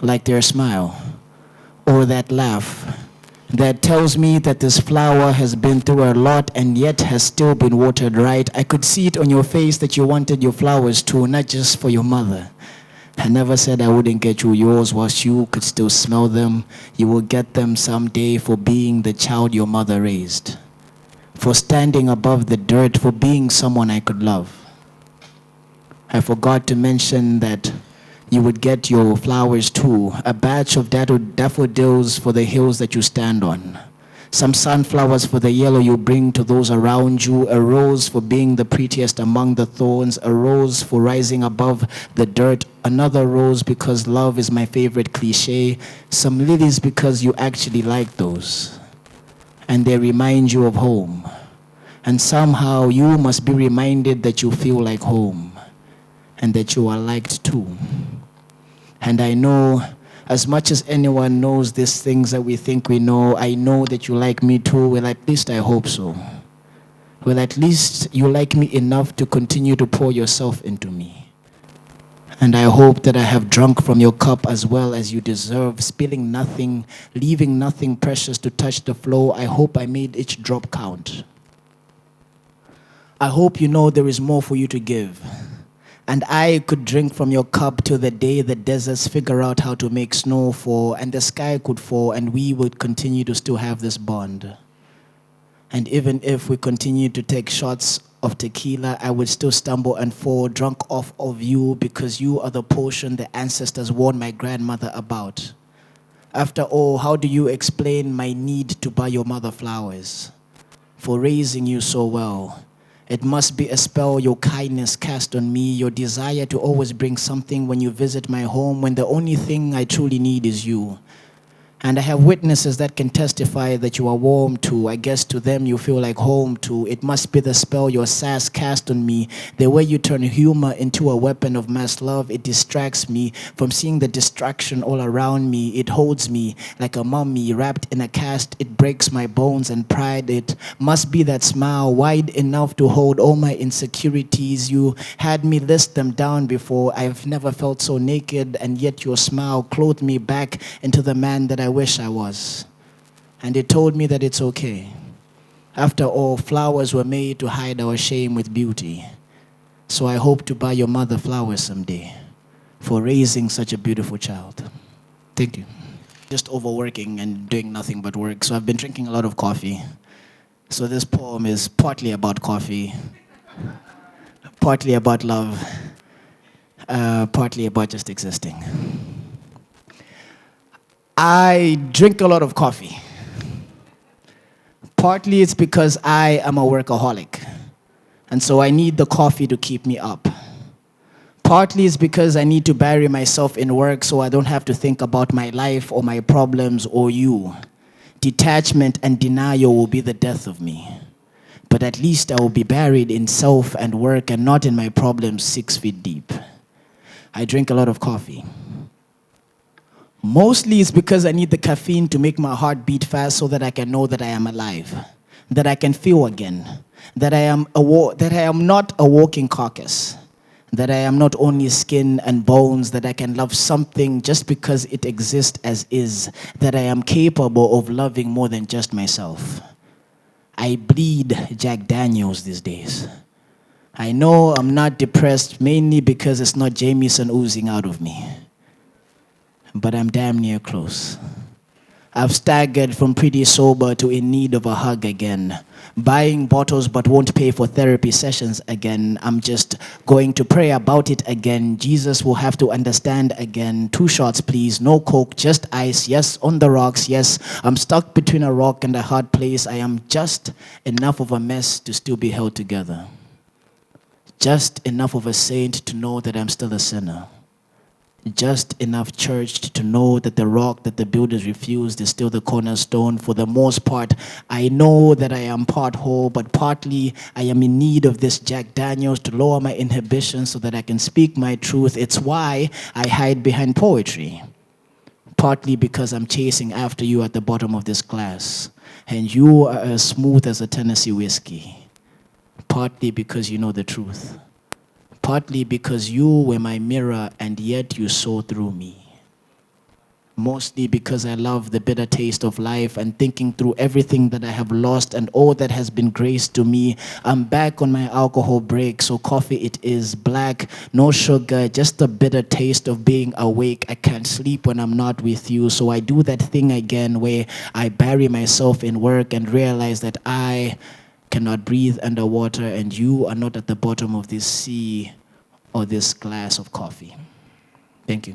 like their smile or that laugh that tells me that this flower has been through a lot and yet has still been watered right. I could see it on your face that you wanted your flowers too, not just for your mother. I never said I wouldn't get you yours whilst you could still smell them. You will get them someday for being the child your mother raised, for standing above the dirt, for being someone I could love. I forgot to mention that you would get your flowers too, a batch of daffodils for the hills that you stand on, some sunflowers for the yellow you bring to those around you, a rose for being the prettiest among the thorns, a rose for rising above the dirt, another rose because love is my favorite cliche, some lilies because you actually like those, and they remind you of home. And somehow you must be reminded that you feel like home and that you are liked too. And I know, as much as anyone knows these things that we think we know, I know that you like me too. Well, at least I hope so. Well, at least you like me enough to continue to pour yourself into me. And I hope that I have drunk from your cup as well as you deserve, spilling nothing, leaving nothing precious to touch the flow. I hope I made each drop count. I hope you know there is more for you to give. And I could drink from your cup till the day the deserts figure out how to make snow fall and the sky could fall and we would continue to still have this bond. And even if we continue to take shots of tequila, I would still stumble and fall drunk off of you because you are the potion the ancestors warned my grandmother about. After all, how do you explain my need to buy your mother flowers for raising you so well? It must be a spell your kindness cast on me, your desire to always bring something when you visit my home, when the only thing I truly need is you. And I have witnesses that can testify that you are warm too. I guess to them you feel like home too. It must be the spell your sass cast on me. The way you turn humor into a weapon of mass love, it distracts me from seeing the distraction all around me. It holds me like a mummy wrapped in a cast. It breaks my bones and pride. It must be that smile wide enough to hold all my insecurities. You had me list them down before. I've never felt so naked, and yet your smile clothed me back into the man that I wish I was. And it told me that it's okay. After all, flowers were made to hide our shame with beauty. So I hope to buy your mother flowers someday for raising such a beautiful child. Thank you. Just overworking and doing nothing but work. So I've been drinking a lot of coffee. So this poem is partly about coffee, partly about love, partly about just existing. I drink a lot of coffee. Partly it's because I am a workaholic, and so I need the coffee to keep me up. Partly it's because I need to bury myself in work so I don't have to think about my life or my problems or you. Detachment and denial will be the death of me. But at least I will be buried in self and work and not in my problems 6 feet deep. I drink a lot of coffee. Mostly it's because I need the caffeine to make my heart beat fast so that I can know that I am alive, that I can feel again, that I am not a walking carcass, that I am not only skin and bones, that I can love something just because it exists as is, that I am capable of loving more than just myself. I bleed Jack Daniels these days. I know I'm not depressed mainly because it's not Jameson oozing out of me. But I'm damn near close. I've staggered from pretty sober to in need of a hug again. Buying bottles but won't pay for therapy sessions again. I'm just going to pray about it again. Jesus will have to understand again. 2 shots please, no coke, just ice. Yes, on the rocks, yes. I'm stuck between a rock and a hard place. I am just enough of a mess to still be held together. Just enough of a saint to know that I'm still a sinner. Just enough churched to know that the rock that the builders refused is still the cornerstone. For the most part, I know that I am part whole, but partly I am in need of this Jack Daniels to lower my inhibitions so that I can speak my truth. It's why I hide behind poetry. Partly because I'm chasing after you at the bottom of this glass, and you are as smooth as a Tennessee whiskey. Partly because you know the truth. Partly because you were my mirror and yet you saw through me. mostly because I love the bitter taste of life and thinking through everything that I have lost and all that has been graced to me. I'm back on my alcohol break, so coffee it is, black, no sugar, just a bitter taste of being awake. I can't sleep when I'm not with you, so I do that thing again where I bury myself in work and realize that I cannot breathe underwater and you are not at the bottom of this sea or this glass of coffee. Thank you.